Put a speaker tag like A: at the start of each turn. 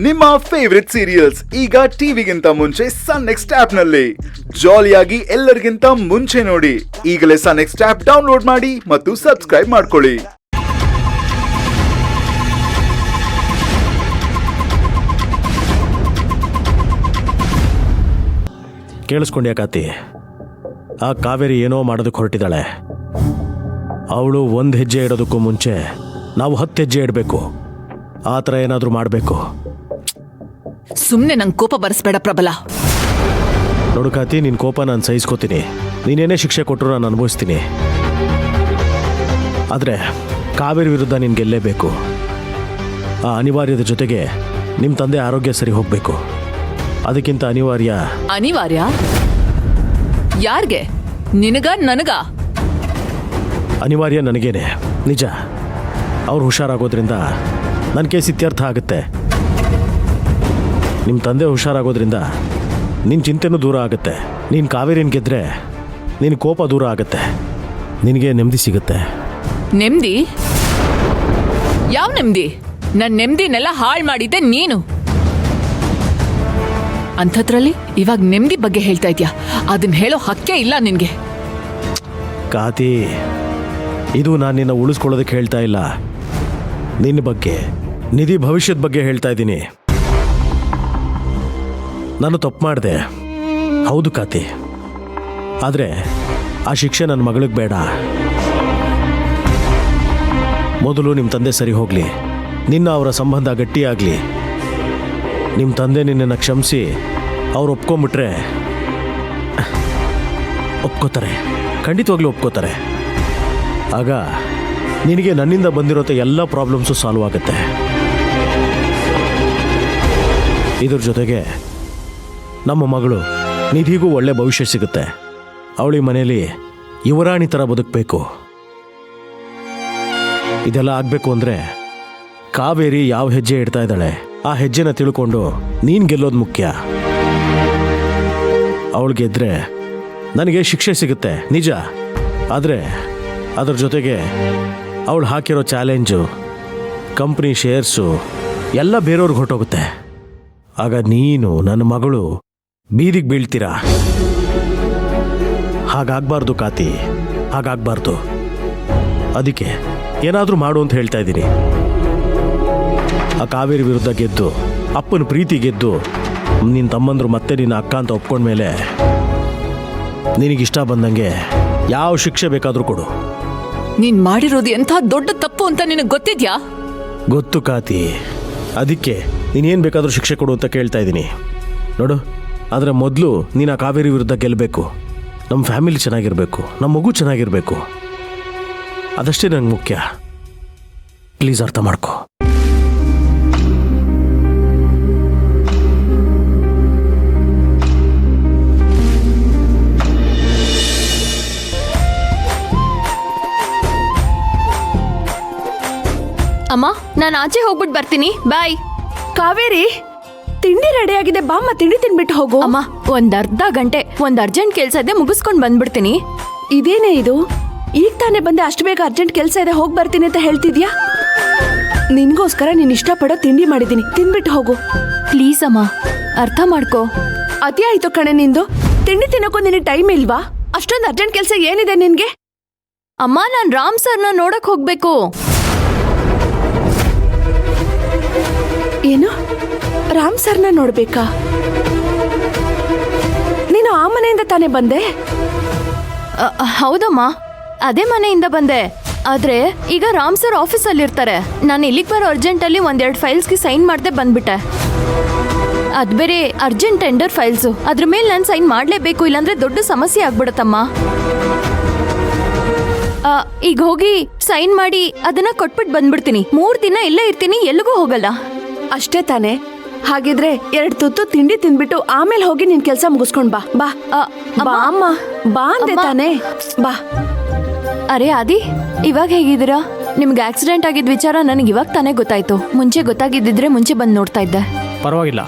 A: ನಿಮ್ಮ favourite serials ಈಗ ಟಿವಿಗಿಂತ ಮುಂಚೆ ಸನ್ ನೆಕ್ಸ್ಟ್ ಆಪ್ ನಲ್ಲಿ ಜಾಲಿಯಾಗಿ ಎಲ್ಲರಿಗಿಂತ ಮುಂಚೆ ನೋಡಿ. ಈಗಲೇ ಸನ್ ನೆಕ್ಸ್ಟ್ ಆಪ್ ಡೌನ್ಲೋಡ್ ಮಾಡಿ ಮತ್ತು ಸಬ್ಸ್ಕ್ರೈಬ್ ಮಾಡ್ಕೊಳ್ಳಿ.
B: ಕೇಳಿಸ್ಕೊಂಡ್ಯಾ ಕಾತಿ? ಆ ಕಾವೇರಿ ಏನೋ ಮಾಡೋದಕ್ಕೆ ಹೊರಟಿದ್ದಾಳೆ. ಅವಳು ಒಂದು ಹೆಜ್ಜೆ ಇಡೋದಕ್ಕೂ ಮುಂಚೆ ನಾವು 10 ಹೆಜ್ಜೆ ಇಡಬೇಕು. ಆ ಥರ ಏನಾದರೂ ಮಾಡಬೇಕು.
C: ಸುಮ್ಮನೆ ನಂಗೆ ಕೋಪ ಬರೆಸ್ಬೇಡ ಪ್ರಬಲ.
B: ನೋಡು ಕಾತಿ, ನಿನ್ನ ಕೋಪ ನಾನು ಸಹಿಸ್ಕೋತೀನಿ. ನೀನೇನೇ ಶಿಕ್ಷೆ ಕೊಟ್ಟರು ನಾನು ಅನುಭವಿಸ್ತೀನಿ. ಆದರೆ ಕಾವೇರಿ ವಿರುದ್ಧ ನೀನು ಗೆಲ್ಲೇಬೇಕು. ಆ ಅನಿವಾರ್ಯದ ಜೊತೆಗೆ ನಿಮ್ಮ ತಂದೆ ಆರೋಗ್ಯ ಸರಿ ಹೋಗಬೇಕು. ಅದಕ್ಕಿಂತ
C: ಅನಿವಾರ್ಯ ಯಾರ್ಗೆ? ನಿನಗ ನನಗ?
B: ಅನಿವಾರ್ಯ ನನಗೇನೆ, ನಿಜ. ಅವ್ರು ಹುಷಾರಾಗೋದ್ರಿಂದ ನನ್ನ ಕೇಸ್ ಇತ್ಯರ್ಥ ಆಗುತ್ತೆ. ನಿಮ್ಮ ತಂದೆ ಹುಷಾರಾಗೋದ್ರಿಂದ ನಿನ್ನ ಚಿಂತೆನೂ ದೂರ ಆಗುತ್ತೆ. ನೀನು ಕಾವೇರಿನ ಗೆದ್ರೆ ನಿನ್ನ ಕೋಪ ದೂರ ಆಗುತ್ತೆ. ನಿನಗೆ ನೆಮ್ಮದಿ ಸಿಗುತ್ತೆ.
C: ನೆಮ್ಮದಿ? ಯಾವ ನೆಮ್ಮದಿ? ನನ್ನ ನೆಮ್ಮದಿನೆಲ್ಲ ಹಾಳು ಮಾಡಿದ್ದೆ ನೀನು. ಅಂಥದ್ರಲ್ಲಿ ಇವಾಗ ನೆಮ್ಮದಿ ಬಗ್ಗೆ ಹೇಳ್ತಾ ಇದ್ಯಾ? ಅದನ್ನ ಹೇಳೋ ಹಕ್ಕೇ ಇಲ್ಲ ನಿನ್ಗೆ.
B: ಕಾತಿ, ಇದು ನಾನು ನಿನ್ನ ಉಳಿಸ್ಕೊಳ್ಳೋದಕ್ಕೆ ಹೇಳ್ತಾ ಇಲ್ಲ. ನಿನ್ನ ಬಗ್ಗೆ, ನಿಧಿ ಭವಿಷ್ಯದ ಬಗ್ಗೆ ಹೇಳ್ತಾ ಇದ್ದೀನಿ. ನಾನು ತಪ್ಪು ಮಾಡಿದೆ, ಹೌದು ಕಾತಿ. ಆದರೆ ಆ ಶಿಕ್ಷೆ ನನ್ನ ಮಗಳಿಗೆ ಬೇಡ. ಮೊದಲು ನಿಮ್ಮ ತಂದೆ ಸರಿ ಹೋಗಲಿ, ನಿನ್ನ ಅವರ ಸಂಬಂಧ ಗಟ್ಟಿಯಾಗಲಿ. ನಿಮ್ಮ ತಂದೆ ನಿನ್ನನ್ನು ಕ್ಷಮಿಸಿ ಅವ್ರು ಒಪ್ಕೊಂಬಿಟ್ರೆ, ಒಪ್ಕೋತಾರೆ, ಖಂಡಿತವಾಗ್ಲೂ ಒಪ್ಕೋತಾರೆ. ಆಗ ನಿನಗೆ ನನ್ನಿಂದ ಬಂದಿರೋ ಎಲ್ಲ ಪ್ರಾಬ್ಲಮ್ಸು ಸಾಲ್ವ್ ಆಗುತ್ತೆ. ಇದ್ರ ಜೊತೆಗೆ ನಮ್ಮ ಮಗಳು ನಿಧಿಗೂ ಒಳ್ಳೆ ಭವಿಷ್ಯ ಸಿಗುತ್ತೆ. ಅವಳಿ ಮನೆಯಲ್ಲಿ ಯುವರಾಣಿ ಥರ ಬದುಕಬೇಕು. ಇದೆಲ್ಲ ಆಗಬೇಕು ಅಂದರೆ ಕಾವೇರಿ ಯಾವ ಹೆಜ್ಜೆ ಇಡ್ತಾ ಇದ್ದಾಳೆ ಆ ಹೆಜ್ಜೆನ ತಿಳ್ಕೊಂಡು ನೀನು ಗೆಲ್ಲೋದು ಮುಖ್ಯ. ಅವಳು ಗೆದ್ರೆ ನನಗೆ ಶಿಕ್ಷೆ ಸಿಗುತ್ತೆ, ನಿಜ. ಆದರೆ ಅದರ ಜೊತೆಗೆ ಅವಳು ಹಾಕಿರೋ ಚಾಲೆಂಜು, ಕಂಪ್ನಿ ಶೇರ್ಸು ಎಲ್ಲ ಬೇರೆಯವ್ರಿಗೆ ಹೊರಟೋಗುತ್ತೆ. ಆಗ ನೀನು ನನ್ನ ಮಗಳು ಬೀದಿಗೆ ಬೀಳ್ತೀರಾ. ಹಾಗಾಗಬಾರ್ದು ಕಾತಿ, ಹಾಗಾಗಬಾರ್ದು. ಅದಕ್ಕೆ ಏನಾದರೂ ಮಾಡು ಅಂತ ಹೇಳ್ತಾ ಇದ್ದೀನಿ. ಆ ಕಾವೇರಿ ವಿರುದ್ಧ ಗೆದ್ದು, ಅಪ್ಪನ ಪ್ರೀತಿ ಗೆದ್ದು, ನಿನ್ನ ತಮ್ಮಂದ್ರು ಮತ್ತೆ ನಿನ್ನ ಅಕ್ಕ ಅಂತ ಒಪ್ಕೊಂಡ್ಮೇಲೆ ನಿನಗಿಷ್ಟ ಬಂದಂಗೆ ಯಾವ ಶಿಕ್ಷೆ ಬೇಕಾದರೂ ಕೊಡು.
C: ನೀನ್ ಮಾಡಿರೋದು ಎಂಥ ದೊಡ್ಡ ತಪ್ಪು ಅಂತ ನಿನಗೆ ಗೊತ್ತಿದ್ಯಾ?
B: ಗೊತ್ತು ಕಾತಿ, ಅದಕ್ಕೆ ನೀನೇನು ಬೇಕಾದರೂ ಶಿಕ್ಷೆ ಕೊಡು ಅಂತ ಕೇಳ್ತಾ ಇದ್ದೀನಿ. ನೋಡು, ಆದರೆ ಮೊದಲು ನೀನು ಆ ಕಾವೇರಿ ವಿರುದ್ಧ ಗೆಲ್ಲಬೇಕು. ನಮ್ಮ ಫ್ಯಾಮಿಲಿ ಚೆನ್ನಾಗಿರಬೇಕು, ನಮ್ಮ ಮಗು ಚೆನ್ನಾಗಿರಬೇಕು. ಅದಷ್ಟೇ ನಂಗೆ ಮುಖ್ಯ. ಪ್ಲೀಸ್ ಅರ್ಥ ಮಾಡ್ಕೊ.
D: ಅಮ್ಮ, ನಾನು ಆಚೆ ಹೋಗ್ಬಿಟ್ಟು ಬರ್ತೀನಿ, ಬಾಯ್.
E: ಕಾವೇರಿ, ತಿಂಡಿ ರೆಡಿ ಆಗಿದೆ, ಬಾಮ್ಮ ತಿಂಡಿ ತಿನ್ಬಿಟ್ಟು ಹೋಗು.
D: ಅಮ್ಮ, ಒಂದ್ ಅರ್ಧ ಗಂಟೆ, ಒಂದ್ ಅರ್ಜೆಂಟ್ ಕೆಲ್ಸ ಇದೆ, ಮುಗಿಸ್ಕೊಂಡ್ ಬಂದ್ಬಿಡ್ತೀನಿ.
E: ಇದೇನೇ ಇದು? ಈಗ ತಾನೇ ಬಂದೆ, ಅಷ್ಟು ಬೇಗ ಅರ್ಜೆಂಟ್ ಕೆಲ್ಸ ಇದೆ, ಹೋಗಿ ಬರ್ತೀನಿ ಅಂತ ಹೇಳ್ತಿದ್ಯಾ? ನಿನ್ಗೋಸ್ಕರ ನೀನ್ ಇಷ್ಟಪಡೋ ತಿಂಡಿ ಮಾಡಿದೀನಿ, ತಿನ್ಬಿಟ್ಟು ಹೋಗು.
D: ಪ್ಲೀಸ್ ಅಮ್ಮ, ಅರ್ಥ ಮಾಡ್ಕೋ.
E: ಅತಿ ಆಯ್ತು ಕಣೆ ನಿಂದು. ತಿಂಡಿ ತಿನ್ನೋಕ್ಕೂ ನಿನಗೆ ಟೈಮ್ ಇಲ್ವಾ? ಅಷ್ಟೊಂದು ಅರ್ಜೆಂಟ್ ಕೆಲ್ಸ ಏನಿದೆ ನಿನ್ಗೆ?
D: ಅಮ್ಮ, ನಾನ್ ರಾಮ್ ಸರ್ನ ನೋಡಕ್ ಹೋಗ್ಬೇಕು.
E: ಏನು? ರಾಮ್ ಸರ್ನ ನೋಡ್ಬೇಕಾ? ನೀನು ಆ ಮನೆಯಿಂದ ತಾನೇ ಬಂದೆ?
D: ಹೌದಮ್ಮ, ಅದೇ ಮನೆಯಿಂದ ಬಂದೆ. ಆದ್ರೆ ಈಗ ರಾಮ್ ಸರ್ ಆಫೀಸಲ್ಲಿ ಇರ್ತಾರೆ. ನಾನು ಇಲ್ಲಿಗೆ ಬರೋ ಅರ್ಜೆಂಟಲ್ಲಿ 1-2 ಫೈಲ್ಸ್ಗೆ ಸೈನ್ ಮಾಡದೆ ಬಂದ್ಬಿಟ್ಟೆ. ಅದ್ ಬೇರೆ ಅರ್ಜೆಂಟ್ ಟೆಂಡರ್ ಫೈಲ್ಸು. ಅದ್ರ ಮೇಲೆ ನಾನು ಸೈನ್ ಮಾಡಲೇಬೇಕು, ಇಲ್ಲಾಂದ್ರೆ ದೊಡ್ಡ ಸಮಸ್ಯೆ ಆಗ್ಬಿಡತ್ತಮ್ಮ. ಈಗ ಹೋಗಿ ಸೈನ್ ಮಾಡಿ ಅದನ್ನ ಕೊಟ್ಬಿಟ್ಟು ಬಂದ್ಬಿಡ್ತೀನಿ. 3 ದಿನ ಇಲ್ಲೇ ಇರ್ತೀನಿ, ಎಲ್ಲಿಗೂ ಹೋಗಲ್ಲ.
E: ಅಷ್ಟೇ ತಾನೇ? ಹಾಗಿದ್ರೆ 2 ತುತ್ತು ತಿಂಡಿ ತಿನ್ಬಿಟ್ಟು ಆಮೇಲೆ ಹೋಗಿ ನಿನ್ ಕೆಲ್ಸ ಮುಗಿಸ್ಕೊಂಡ್ ಬಾ. ಬಾ ಬಾ ಅಮ್ಮ, ಬಾ ಅಂದೆ ತಾನೇ, ಬಾ.
D: ಅರೆ ಆದಿ, ಇವಾಗ ಹೇಗಿದ್ದೀರಾ? ನಿಮ್ಗೆ ಆಕ್ಸಿಡೆಂಟ್ ಆಗಿದ್ದ ವಿಚಾರ ನನಗೆ ಇವಾಗ ತಾನೇ ಗೊತ್ತಾಯ್ತು. ಮುಂಚೆ ಗೊತ್ತಾಗಿದ್ದಿದ್ರೆ ಮುಂಚೆ ಬಂದು ನೋಡ್ತಾ ಇದ್ದೆ.
B: ಪರವಾಗಿಲ್ಲ,